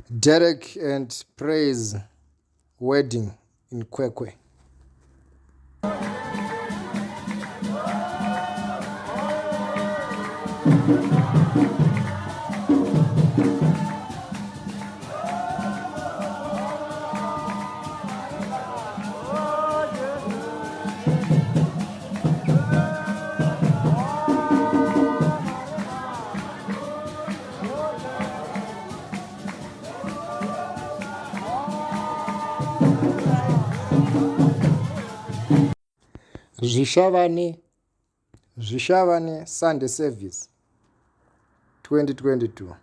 Derek and Praise wedding in Kwekwe. Zvishavane Sunday Service 2022.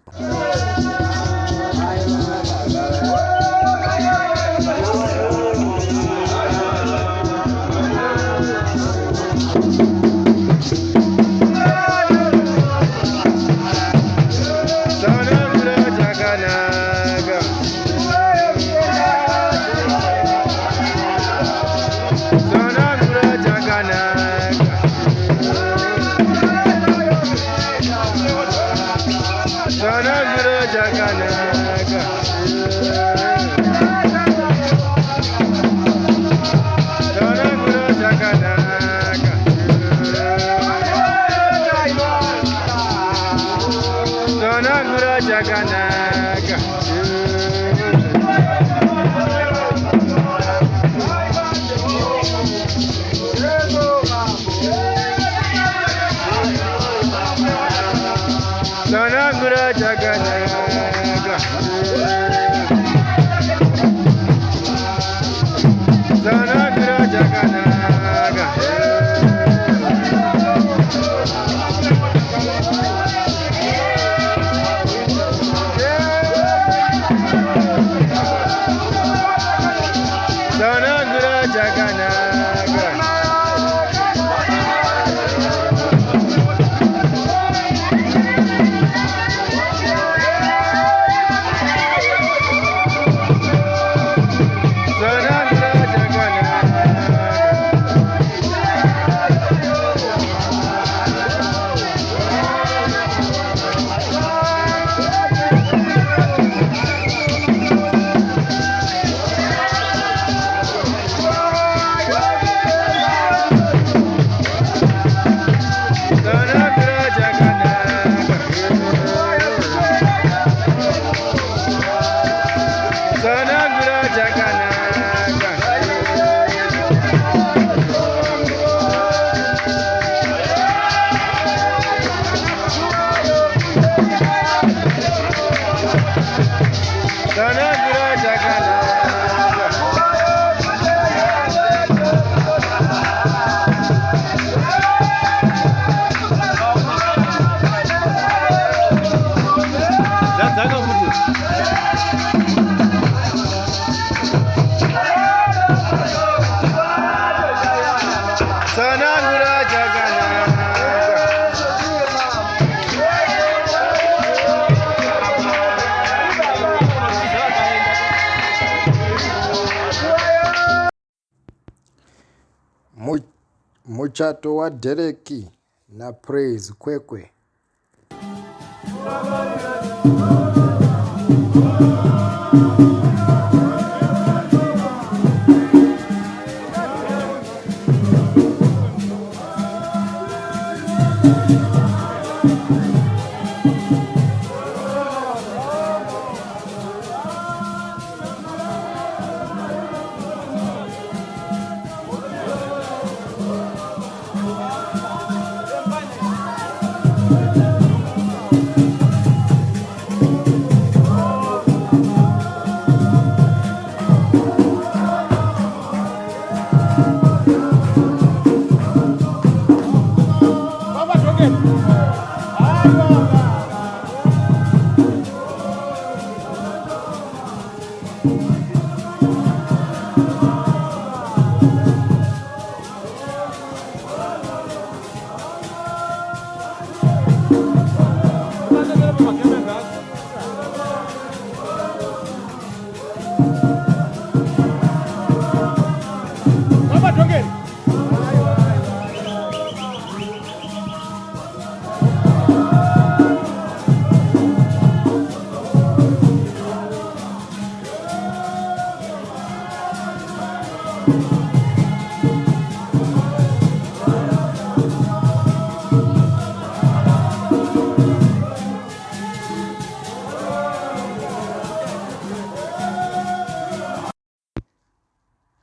Muchato wa Dereki na Praise Kwekwe.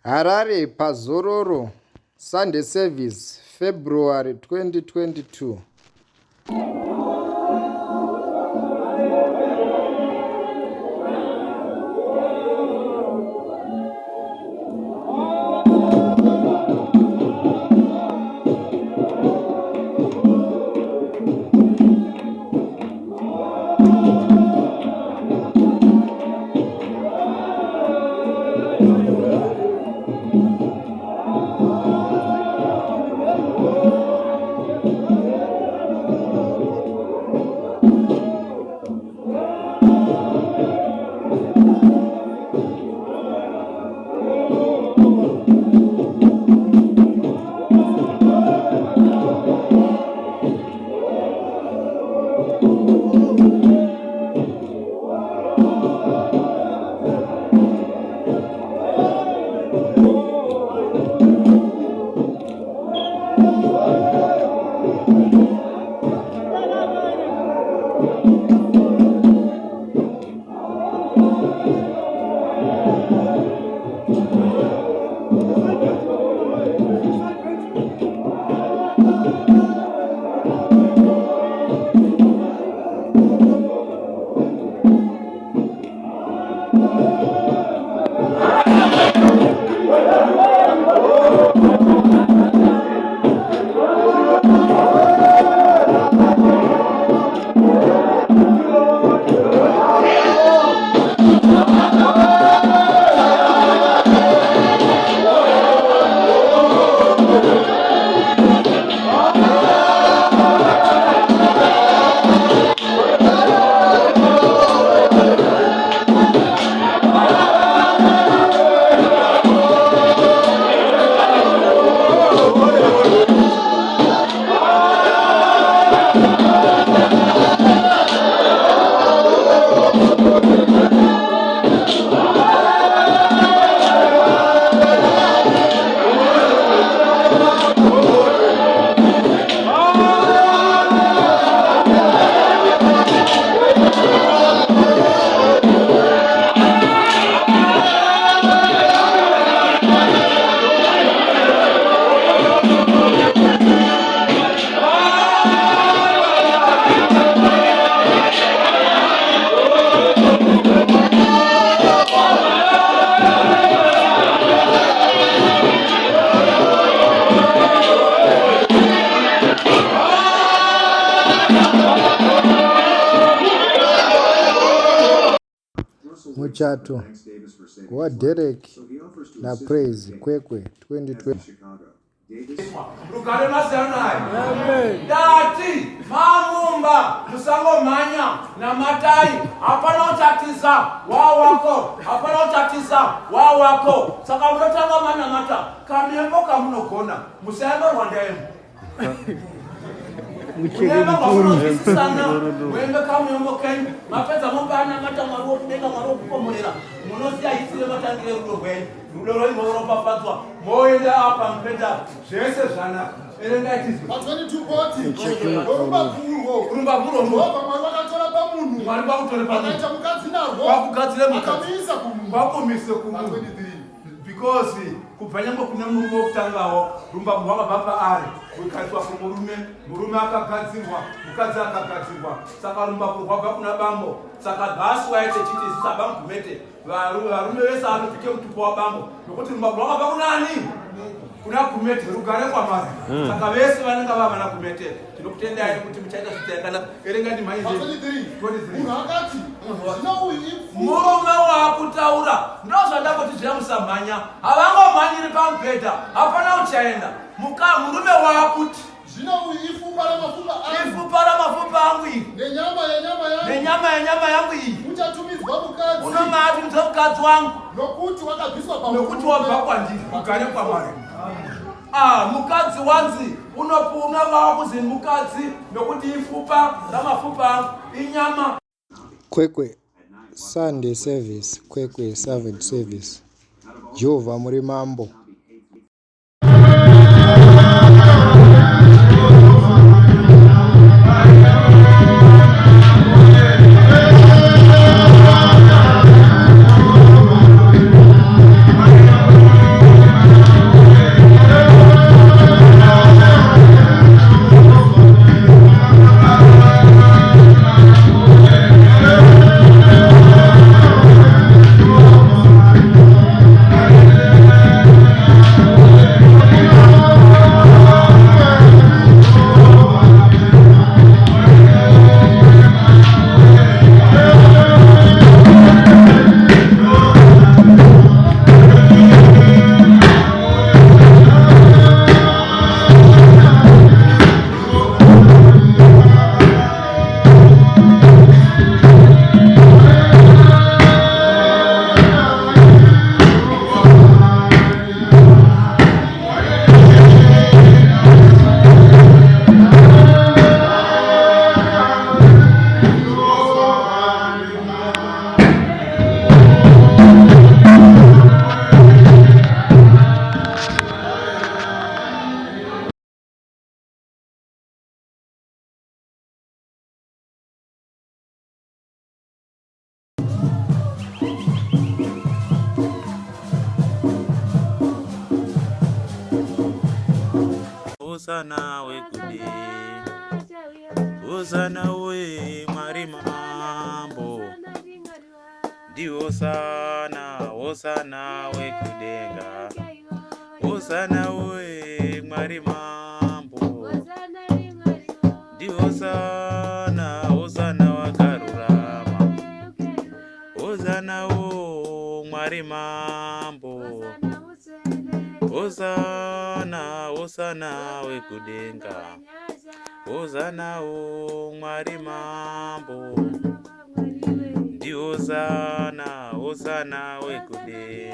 Harare Pazororo Sunday Service February 2022. Muchato wa Derek na Praise Kwekwe 2020. Rugare naye dati mamumba musango manya na matai hapana utatiza wao wako saka mnotanga mana mata kamyembo kamunogona musango rwandaemu wembe kamuyombo kenyu mapedza mopana mata maruo kudenga maruo kukomorera munoziya isire matangire rudo rwenyu rudo rwenyu ropafadzwa moenda apa mpedza zvese zvanaka erengai tizi rumba guru mwari vakutore pakugadzire mukadzi vakumise kumunhu because kubva nyangwe kune murume wokutangawo rumba rwakabva paari rukaiswa kumurume akagadzirwa mukadzi akagadzirwa saka rumba rwabva kuna bambo saka dhasi waite chiti sabamgumete varume vese anopike mutupo wabambo nokuti rumba rwakabva kunani kuna gumete rugare kwamari saka vese vanenge vavana gumete tinokutendai kuti muchaita zvitayakanaka erenga murume waakutaura ndozvandakoti zviramusamhanya havangomhanyiri pamubhedha hapana uchaenda murume waakuti ifupa ramafumba angu iyi nenyama yenyama yangu iyi unomaatumidza mukadzi wangu nokuti wabva kwandiri ugare kwamari mukadzi wanzi unova kuzi mukadzi nokuti ifupa ramafumba angu inyama. Kwekwe Sunday Service Kwekwe Servant Service Jehovah muri mambo. Hosana wekude, Hosana we Mwari mambo. Di Hosana, Hosana wekudenga, Hosana we Mwari mambo. Di Hosana, Hosana wakarurama, Hosana o Mwari mambo. Hosana, Hosana wekudenga, Hosana o Mwari mambo. Di Hosana, Hosana wekude,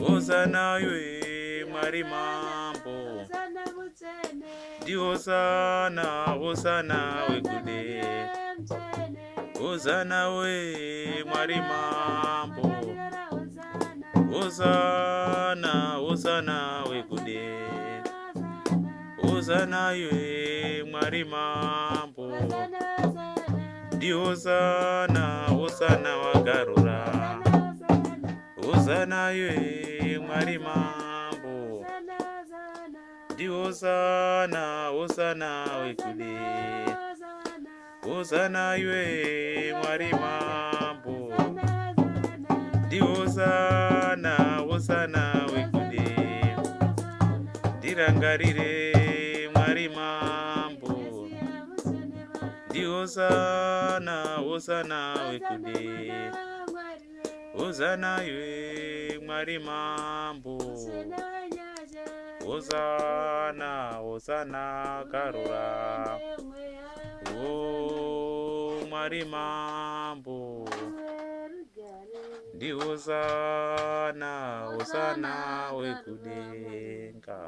Hosana we Mwari mambo. Di Hosana, Hosana wekude, Hosana we Mwari mambo. Hosana, Hosana wekude, Hosana we Mwari mambo. Di Hosana, Hosana wakarura, Hosana we Mwari mambo. Di Hosana, Hosana wekude, Hosana we Mwari mambo. Di Hosana, Hosana wekude, Dirangarire Mwari mambo. Di Hosana, Hosana wekude, Hosana we Mwari mambo. Hosana, Hosana karura, o Mwari mambo. Di Hosana, Hosana wekudenga.